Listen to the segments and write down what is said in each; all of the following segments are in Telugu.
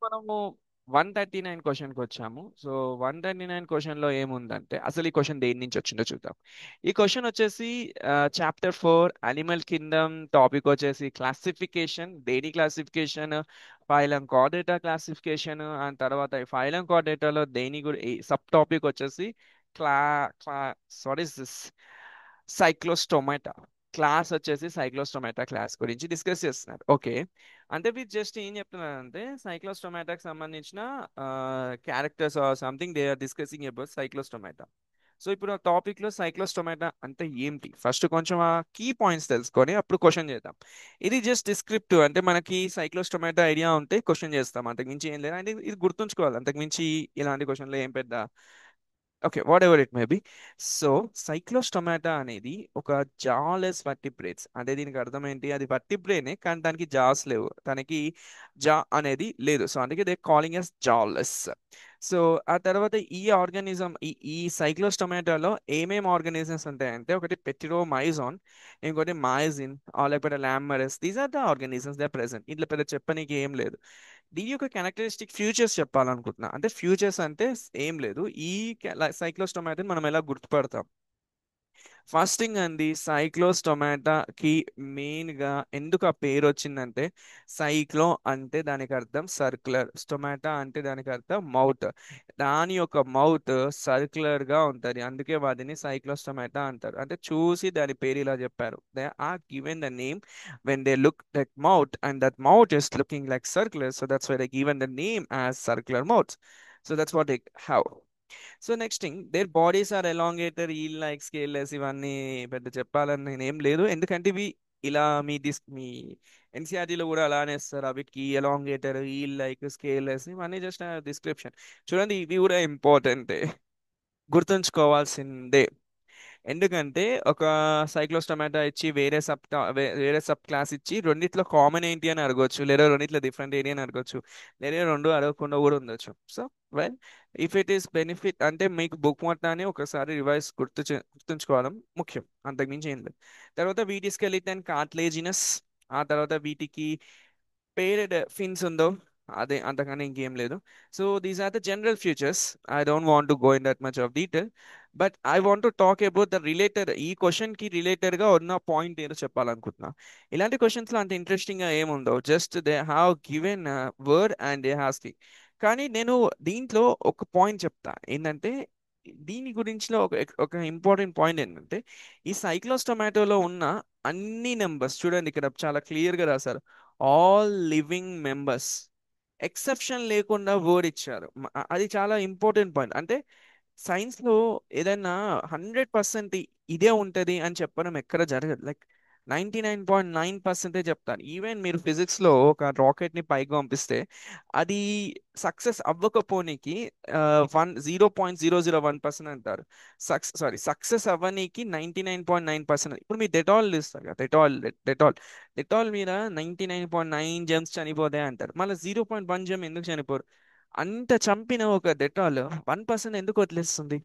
మనము 139 క్వశ్చన్కి వచ్చాము. సో 139 క్వశ్చన్లో ఏముందంటే అసలు ఈ క్వశ్చన్ దేని నుంచి వచ్చిందో చూద్దాం. ఈ క్వశ్చన్ వచ్చేసి చాప్టర్ 4 అనిమల్ కింగ్డమ్, టాపిక్ వచ్చేసి క్లాసిఫికేషన్. దేని classification? Phylum Chordata classification. And తర్వాత ఈ ఫైలం కార్డేటాలో దేని గురి సబ్ టాపిక్ వచ్చేసి క్లా క్లా what is this cyclostomata. Class వచ్చేసి సైక్లోస్టోమాటా క్లాస్ గురించి డిస్కస్ చేస్తున్నారు. ఓకే, అంటే మీరు జస్ట్ ఏం చెప్తున్నారంటే సైక్లోస్టోమాటాకి సంబంధించిన characters or something they are discussing about cyclostomata. So ఇప్పుడు ఆ టాపిక్ లో సైక్లోస్టోమాటా అంటే ఏంటి, ఫస్ట్ కొంచెం ఆ కీ పాయింట్స్ తెలుసుకొని అప్పుడు క్వశ్చన్ చేద్దాం. ఇది జస్ట్ డిస్క్రిప్టివ్, అంటే మనకి సైక్లోస్టోమాటా ఐడియా ఉంటే క్వశ్చన్ చేస్తాం, అంతకుమించి ఏం లేదు. అంటే ఇది గుర్తుంచుకోవాలి, అంతకుమించి ఇలాంటి క్వశ్చన్లు ఏం పెద్ద okay whatever it may B. So Cyclostomata అనేది ఒక జాలెస్ వర్టిబ్రేట్స్, అంటే దీనికి అర్థం ఏంటి, అది వర్టిబ్రేనే కానీ దానికి జాస్ లేవు, దానికి జా అనేది లేదు. సో అందుకే they calling as jawless. So ఆ తర్వాత ఈ ఆర్గానిజం ఈ సైక్లోస్టొమాటోలో ఏమేమి ఆర్గానిజమ్స్ ఉంటాయంటే ఒకటి పెటిరోమైజాన్, ఇంకోటి మాయజిన్, లేకపోతే లామరస్. These are the organisms they present. ఇట్లా పెద్ద చెప్పనీకి ఏం లేదు. దీని యొక్క క్యారెక్టరిస్టిక్ ఫ్యూచర్స్ చెప్పాలనుకుంటున్నా. అంటే ఫ్యూచర్స్ అంటే ఏం లేదు, ఈ సైక్లోస్టొమాటోని మనం ఎలా గుర్తుపడతాం. ఫస్ట్ థింగ్ అండి, సైక్లోస్టొమాటాకి మెయిన్ గా ఎందుకు ఆ పేరు వచ్చిందంటే సైక్లో అంటే దానికి అర్థం సర్క్యులర్, స్టొమాటా అంటే దానికి అర్థం మౌత్. దాని యొక్క మౌత్ సర్క్యులర్ గా ఉంటది, అందుకే వాటిని సైక్లోస్టొమాటా అంటారు. అంటే చూసి దాని పేరు ఇలా చెప్పారు. They are given the name when they look that mouth, and that mouth is looking like circular, so that's why they given the name as circular mouths. So that's what they have. So next thing, their bodies are elongated, ఈ లైక్ స్కేల్లెస్. ఇవన్నీ పెద్ద చెప్పాలని నేనేం లేదు, ఎందుకంటే ఇవి ఇలా మీ ఎన్సీఆర్టీలో కూడా అలానే ఇస్తారు. వీటికి ఎలాంగేటర్, ఈ లైక్ స్కేల్లెస్, ఇవన్నీ జస్ట్ డిస్క్రిప్షన్. చూడండి ఇవి కూడా ఇంపార్టెంట్, గుర్తుంచుకోవాల్సిందే. ఎందుకంటే ఒక సైక్లోస్టొమాటా ఇచ్చి వేరే సబ్ క్లాస్ ఇచ్చి రెండిట్లో కామన్ ఏంటి అని అడగొచ్చు, లేదా రెండిట్లో డిఫరెంట్ ఏంటి అని అడగొచ్చు, లేదా రెండు అడగకుండా కూడా ఉండొచ్చు. So well, if it is benefit అంటే మీకు బుక్ మొత్తాన్ని ఒకసారి రివైజ్ గుర్తుంచుకోవడం ముఖ్యం, అంతకుమించి ఏం లేదు. తర్వాత వీటి స్కెలిటన్ కార్టిలేజినస్, ఆ తర్వాత వీటికి పేరెడ్ ఫిన్స్ ఉందో అదే, అంతకన్నా ఇంకేం లేదు. So these are the general features. I don't want to go in that much of detail, but I want to talk about the related, ఈ క్వశ్చన్ కి రిలేటెడ్ గా ఉన్న పాయింట్ ఏదో చెప్పాలనుకుంటున్నా. ఇలాంటి క్వశ్చన్స్ లో అంత ఇంట్రెస్టింగ్ గా ఏముందో, just they have given word and they హాస్కి. కానీ నేను దీంట్లో ఒక పాయింట్ చెప్తా ఏంటంటే, దీని గురించిలో ఒక ఒక ఇంపార్టెంట్ పాయింట్ ఏంటంటే, ఈ సైక్లోస్టొమాటోలో ఉన్న అన్ని నెంబర్స్ చూడండి, ఇక్కడ చాలా క్లియర్ గా రాశారు, ఆల్ లివింగ్ మెంబర్స్, ఎక్సెప్షన్ లేకుండా వర్డ్ ఇచ్చారు. అది చాలా ఇంపార్టెంట్ పాయింట్. అంటే సైన్స్ లో ఏదైనా 100% ఇదే ఉంటది అని చెప్పడం ఎక్కడ జరగదు. లైక్ 99.9% చెప్తాను. ఈవెన్ మీరు ఫిజిక్స్ లో ఒక రాకెట్ ని పైకి పంపిస్తే అది సక్సెస్ అవ్వకపోనికి 0.001% అంటారు. సక్సెస్ అవ్వనీకి 99.9%. ఇప్పుడు మీరు డెటాల్ ఇస్తారు కదా, డెటాల్ మీద 99.9 జెమ్స్ చనిపోతాయి అంటారు, మళ్ళీ 0.1 జెమ్ ఎందుకు చనిపోరు? అంత చంపిన ఒక డెటాల్ 1% ఎందుకు వదిలేస్తుంది?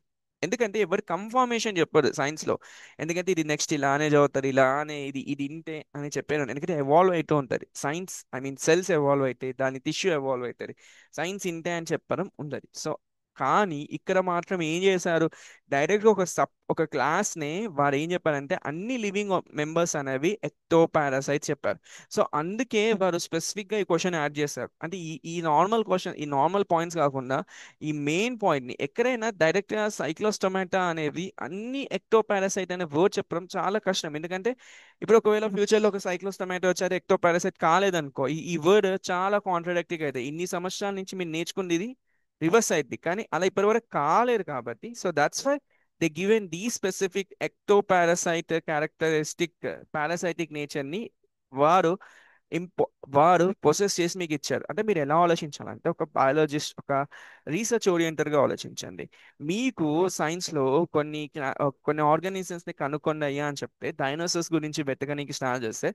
ఎందుకంటే ఎవరు కన్ఫర్మేషన్ చెప్పరు సైన్స్ లో. ఎందుకంటే ఇది నెక్స్ట్ ఇలానే చదువుతారు, ఇలానే ఇది ఇది ఇంతే అని చెప్పారు. ఎందుకంటే ఎవాల్వ్ అవుతూ ఉంటుంది science, I mean cells evolve అవుతాయి, దాని టిష్యూ ఎవాల్వ్ అవుతుంది. సైన్స్ ఇంతే అని చెప్పడం ఉండదు. సో కానీ ఇక్కడ మాత్రం ఏం చేశారు, డైరెక్ట్ గా ఒక క్లాస్ నే వారు ఏం చెప్పారంటే అన్ని లివింగ్ మెంబర్స్ అనేవి ఎక్టో పారాసైట్స్ చెప్పారు. సో అందుకే వారు స్పెసిఫిక్ గా ఈ క్వశ్చన్ యాడ్ చేశారు. అంటే ఈ నార్మల్ క్వశ్చన్, ఈ నార్మల్ పాయింట్స్ కాకుండా ఈ మెయిన్ పాయింట్ ని ఎక్కడైనా డైరెక్ట్ గా సైక్లోస్టొమాటా అనేది అన్ని ఎక్టో పారాసైట్ అనే వర్డ్ చెప్పడం చాలా కష్టం. ఎందుకంటే ఇప్పుడు ఒకవేళ ఫ్యూచర్ లో ఒక సైక్లోస్టొమాటా వచ్చారు ఎక్టో పారాసైట్ కాలేదనుకో, ఈ వర్డ్ చాలా కాంట్రడిక్టివ్ అవుతాయి. ఇన్ని సంవత్సరాల నుంచి మీరు నేర్చుకుంది ఇది రివర్స్ అయింది, కానీ అలా ఇప్పటివరకు కాలేదు కాబట్టి. So that's why they given the specific ectoparasite characteristic parasitic nature ని వారు ఇంపో వారు ప్రొసెస్ చేసి మీకు ఇచ్చారు. అంటే మీరు ఎలా ఆలోచించాలంటే ఒక బయాలజిస్ట్, ఒక రీసెర్చ్ ఓరియంటెడ్ గా ఆలోచించండి. మీకు సైన్స్ లో కొన్ని ఆర్గానిజమ్స్ ని కనుక్కొండి అయ్యా అని చెప్తే, డైనోసార్స్ గురించి వెతకడానికి స్టార్ట్ చేస్తే,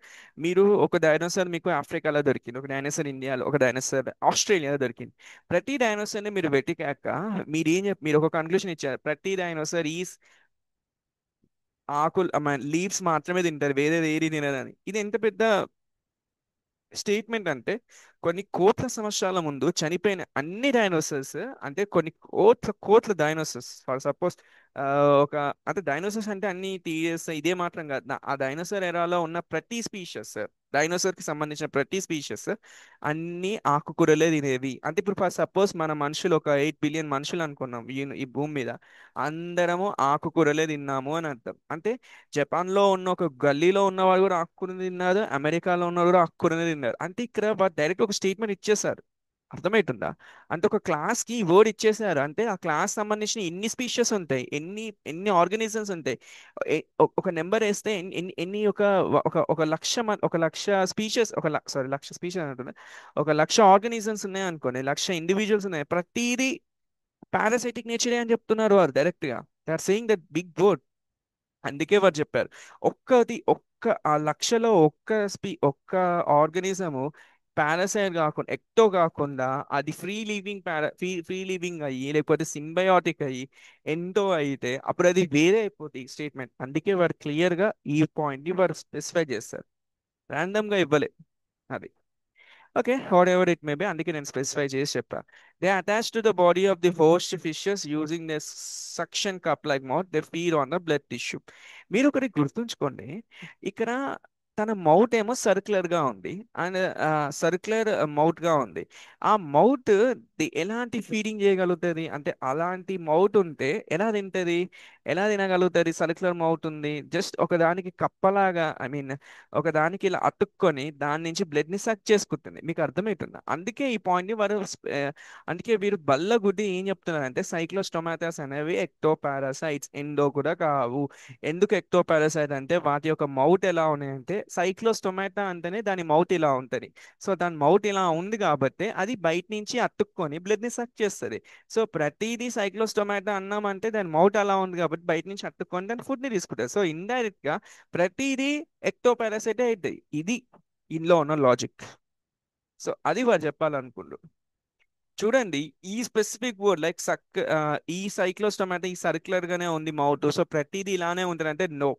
మీరు ఒక డైనోసార్ మీకు ఆఫ్రికాలో దొరికింది, ఒక డైనోసార్ ఇండియాలో, ఒక డైనోసార్ ఆస్ట్రేలియాలో దొరికింది. ప్రతి డైనోసార్ ని మీరు వెతికాక మీరు ఒక కన్క్లూషన్ ఇచ్చారు, ప్రతి డైనోసార్ ఈ ఆకులు లీవ్స్ మాత్రమే తింటారు, వేరేది ఏది తినదని. ఇది ఎంత పెద్ద స్టేట్మెంట్ అంటే కొన్ని కోట్ల సంవత్సరాల ముందు చనిపోయిన అన్ని డైనోసర్స్, అంటే కొన్ని కోట్ల కోట్ల డైనోసర్స్ ఫర్ సపోజ్ ఒక, అంటే డైనోసర్స్ అంటే అన్ని టీఎస్ ఇదే మాత్రం కాదు, ఆ డైనోసర్ ఎరాలో ఉన్న ప్రతి స్పీషియస్, డైనోసర్ కి సంబంధించిన ప్రతి స్పీషియస్ అన్ని ఆకుకూరలే తినేవి. అంటే ఇప్పుడు ఫర్ సపోజ్ మన మనుషులు ఒక 8 బిలియన్ మనుషులు అనుకున్నాం ఈ భూమి మీద, అందరము ఆకుకూరలే తిన్నాము అని అర్థం. అంటే జపాన్ లో ఉన్న ఒక గల్లీలో ఉన్నవాడు కూడా ఆకుకూరని తిన్నారు, అమెరికాలో ఉన్నవాడు కూడా ఆకుకూరని తిన్నారు. అంటే ఇక్కడ డైరెక్ట్ ఒక స్టేట్మెంట్ ఇచ్చేసారు. అర్థమవుతుందా? అంటే ఒక క్లాస్ కి వర్డ్ ఇచ్చేసారు, అంటే ఆ క్లాస్ సంబంధించిన ఎన్ని స్పీషియస్ ఉంటాయి, ఎన్ని ఎన్ని ఆర్గనిజమ్స్ ఉంటాయి, ఒక నెంబర్ వేస్తే ఎన్ని ఒక లక్ష ఒక లక్ష స్పీషియస్, సారీ లక్ష స్పీషియస్ అంటున్నా, ఒక లక్ష ఆర్గనిజమ్స్ ఉన్నాయి అనుకోండి, లక్ష ఇండివిజువల్స్ ఉన్నాయి, ప్రతిదీ పారాసైటిక్ నేచరే అని చెప్తున్నారు వారు డైరెక్ట్ గా. They are saying that big word. అందుకే వారు చెప్పారు, ఆ లక్షలో ఒక్క ఆర్గనిజము పారాసైట్ కాకుండా, ఎక్టో కాకుండా, అది ఫ్రీ లివింగ్ అయ్యి లేకపోతే సింబయాటిక్ అయ్యి ఎంతో అయితే అప్పుడు అది వేరే అయిపోతుంది స్టేట్మెంట్. అందుకే వారు క్లియర్ గా ఈ పాయింట్ ని వారు స్పెసిఫై చేస్తారు, ర్యాండమ్ గా ఇవ్వలే అది. Okay, whatever it may be, అందుకే నేను స్పెసిఫై చేసి చెప్పా. They attach to the body of the host fishes using the suction cup like mouth, they feed on the blood tissue. మీరు ఒకటి గుర్తుంచుకోండి, ఇక్కడ తన మౌత్ ఏమో సర్క్యులర్ గా ఉంది, అండ్ సర్క్యులర్ మౌత్ గా ఉంది. ఆ మౌత్ ఎలాంటి ఫీడింగ్ చేయగలుగుతుంది అంటే, అలాంటి మౌత్ ఉంటే ఎలా తింటది, ఎలా తినగలుగుతుంది? సర్క్యులర్ మౌత్ ఉంది, జస్ట్ ఒక దానికి కప్పలాగా, ఐ మీన్ ఒక దానికి ఇలా అతుక్కొని దాని నుంచి బ్లడ్ ని సక్ చేసుకుంటుంది. మీకు అర్థమవుతుందా? అందుకే ఈ పాయింట్ ని వారు అందుకే వీరు బల్లగుడ్డి ఏం చెప్తున్నారంటే సైక్లోస్టొమాటస్ అనేవి ఎక్టో పారాసైట్స్, ఎండో కూడా కావు. ఎందుకు ఎక్టో పారాసైట్ అంటే వాటి యొక్క మౌత్ ఎలా ఉన్నాయంటే, సైక్లోస్టొమాటా అంటేనే దాని మౌత్ ఇలా ఉంటది. సో దాని మౌత్ ఇలా ఉంది కాబట్టి అది బయట నుంచి అతుక్కొని బ్లడ్ ని సక్ చేస్తుంది. సో ప్రతిదీ సైక్లోస్టొమాటా అన్నామంటే దాని మౌత్ అలా ఉంది కాబట్టి బయట నుంచి అతుక్కొని దాని ఫుడ్ ని తీసుకుంటుంది. సో ఇండైరెక్ట్ గా ప్రతిదీ ఎక్టో పారాసైటే అవుతాయి. ఇది ఇందులో ఉన్న లాజిక్. సో అది వారు చెప్పాలనుకుండ్రు. చూడండి, ఈ స్పెసిఫిక్ వర్డ్ లైక్ ఈ సైక్లోస్టొమాటో ఈ సర్క్యులర్ గానే ఉంది మౌత్, సో ప్రతిదీ ఇలానే ఉంటుంది అంటే నో,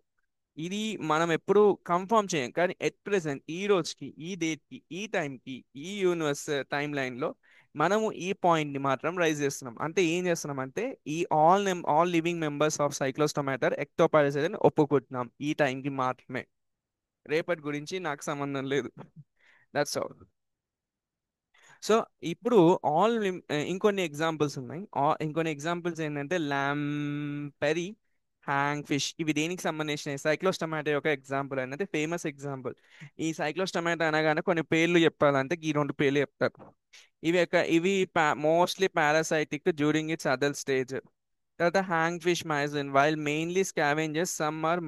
ఇది మనం ఎప్పుడు కన్ఫర్మ్ చేయం. కానీ ఎట్ ప్రెసెంట్ ఈ రోజుకి, ఈ డేట్ కి, ఈ టైం కి, ఈ యూనివర్స్ టైం లైన్ లో మనము ఈ పాయింట్ ని మాత్రం రైజ్ చేస్తున్నాం. అంటే ఏం చేస్తున్నాం అంటే, ఈ ఆల్ లివింగ్ మెంబర్స్ ఆఫ్ సైక్లోస్టొమాటర్ ఎక్టోపారాసైట్ అని ఒప్పుకుంటున్నాం ఈ టైం కి మాత్రమే. రేపటి గురించి నాకు సంబంధం లేదు. That's all. సో ఇప్పుడు ఇంకొన్ని ఎగ్జాంపుల్స్ ఉన్నాయి. ఇంకొన్ని ఎగ్జాంపుల్స్ ఏంటంటే పెరి, హ్యాంగ్ ఫిష్, ఇవి దేనికి సంబంధించినవి? సైక్లోస్టొమాటో యొక్క ఎగ్జాంపుల్ అనేది ఫేమస్ ఎగ్జాంపుల్. ఈ సైక్లోస్టొమాటో అనగానే కొన్ని పేర్లు చెప్పాలంటే ఈ రెండు పేర్లు చెప్తారు. ఇవి mostly parasitic during its adult stage. తర్వాత హ్యాంగ్ ఫిష్ మైజన్ while mainly scavengers, some are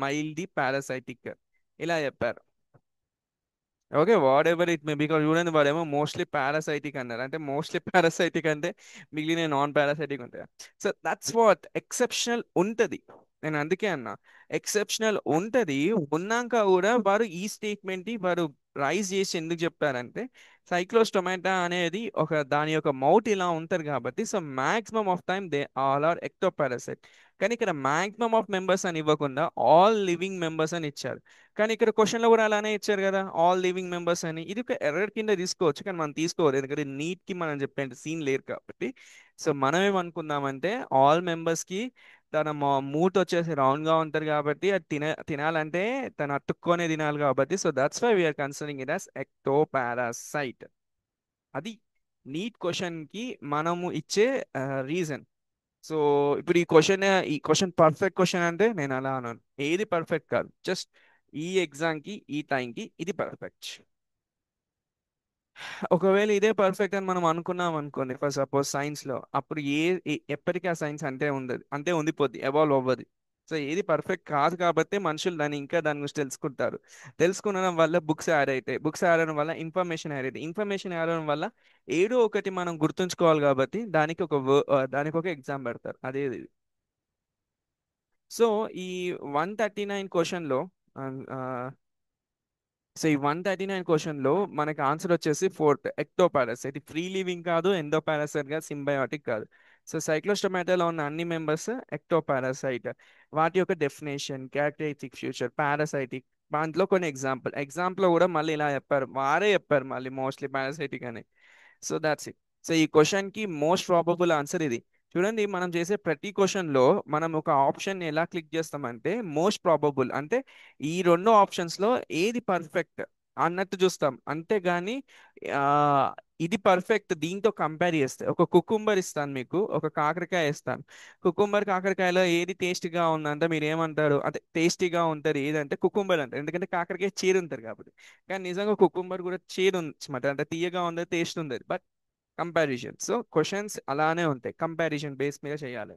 mildly parasitic, ఇలా చెప్పారు. Okay, whatever it may, because చూడండి వాడేమో మోస్ట్లీ పారాసైటిక్ అన్నారు, అంటే మోస్ట్లీ పారాసైటిక్ అంటే మిగిలిన నాన్ పారాసైటిక్ ఉంటాయి. సో దట్స్ వాట్ ఎక్సెప్షనల్ ఉంటది. నేను అందుకే అన్నా ఎక్సెప్షనల్ ఉంటది. ఉన్నాక కూడా వారు ఈ స్టేట్మెంట్ ని వారు రైజ్ చేసి ఎందుకు చెప్పారంటే, సైక్లోస్టొమాటా అనేది దాని యొక్క మౌత్ ఇలా ఉంటది కాబట్టి, so maximum of time they all are ectoparasite. కానీ ఇక్కడ మాక్సిమం ఆఫ్ మెంబర్స్ అని ఇవ్వకుండా ఆల్ లివింగ్ మెంబర్స్ అని ఇచ్చారు. కానీ ఇక్కడ క్వశ్చన్ లో కూడా అలానే ఇచ్చారు కదా, ఆల్ లివింగ్ మెంబర్స్ అని. ఇది ఒక ఎర్రర్ కింద తీసుకోవచ్చు, కానీ మనం తీసుకోవాలి, ఎందుకంటే నీట్ కి మనం చెప్పే సీన్ లేరు కాబట్టి. సో మనం ఏమనుకుందామంటే, ఆల్ మెంబర్స్ కి తన మూట్ వచ్చేసి రౌండ్ గా ఉంటది కాబట్టి, అది తినాలంటే తను అతుక్కొనే తినాలి కాబట్టి, so that's why we are considering it as ectoparasite. అది నీట్ క్వశ్చన్ కి మనము ఇచ్చే రీజన్. సో ఇప్పుడు ఈ క్వశ్చన్ పర్ఫెక్ట్ క్వశ్చన్ అంటే నేను అలా అన్నాను, ఏది పర్ఫెక్ట్ కాదు, జస్ట్ ఈ ఎగ్జామ్ కి ఈ టైం కి ఇది పర్ఫెక్ట్. ఒకవేళ ఇదే పర్ఫెక్ట్ అని మనం అనుకున్నాం అనుకోండి ఫర్ సపోజ్ సైన్స్ లో, అప్పుడు ఎప్పటికీ ఆ సైన్స్ అంతే ఉండదు, అంతే ఉండిపోద్ది, ఎవాల్వ్ అవ్వదు. సో ఏది పర్ఫెక్ట్ కాదు కాబట్టి మనుషులు దాని గురించి తెలుసుకుంటారు. తెలుసుకునడం వల్ల బుక్స్ యాడ్ అవుతాయి, బుక్స్ యాడ్ అవడం వల్ల ఇన్ఫర్మేషన్ యాడ్ అవుతాయి, ఇన్ఫర్మేషన్ యాడ్ అవడం వల్ల ఏదో ఒకటి మనం గుర్తుంచుకోవాలి కాబట్టి దానికి ఒక ఎగ్జామ్ పెడతారు, అదే ఇది. సో ఈ 139 క్వశ్చన్లో, సో ఈ 139 క్వశ్చన్ లో మనకి ఆన్సర్ వచ్చేసి ఫోర్త్ ఎక్టో పారాసైట్. ఇది ఫ్రీ లివింగ్ కాదు, ఎండో పారాసైట్ కాదు, సింబయోటిక్ కాదు. సో సైక్లోస్టొమాటోలో ఉన్న అన్ని మెంబర్స్ ఎక్టో పారాసైట్. వాటి యొక్క డెఫినేషన్, క్యారెక్టరిస్టిక్ ఫ్యూచర్ పారాసైటిక్, దాంట్లో కొన్ని ఎగ్జాంపుల్ కూడా మళ్ళీ ఇలా చెప్పారు, వారే చెప్పారు మళ్ళీ మోస్ట్లీ పారాసైటిక్ అని. So that's it. సో ఈ క్వశ్చన్ కి మోస్ట్ ప్రాబబుల్ ఆన్సర్ ఇది. చూడండి, మనం చేసే ప్రతి క్వశ్చన్ లో మనం ఒక ఆప్షన్ ఎలా క్లిక్ చేస్తామంటే మోస్ట్ ప్రాబబుల్ అంటే ఈ రెండు ఆప్షన్స్ లో ఏది పర్ఫెక్ట్ అన్నట్టు చూస్తాం, అంతేగాని ఆ ఇది పర్ఫెక్ట్ దీంతో కంపేర్ చేస్తే. ఒక కుకుంబర్ ఇస్తాను మీకు, ఒక కాకరకాయ ఇస్తాను. కుకుంబర్ కాకరకాయలో ఏది టేస్టీగా ఉందంటే మీరు ఏమంటారు? అంటే టేస్టీగా ఉంటుంది ఏదంటే కుకుంబర్ అంటారు, ఎందుకంటే కాకరకాయ చేదు ఉంటుంది కాబట్టి. కానీ నిజంగా కుకుంబర్ కూడా చేదు ఉంది అంటే తీయగా ఉంది, టేస్ట్ ఉంది. But comparison. సో క్వశ్చన్స్ అలానే ఉంటాయి, కంపారిజన్ బేస్ మీద చేయాలి.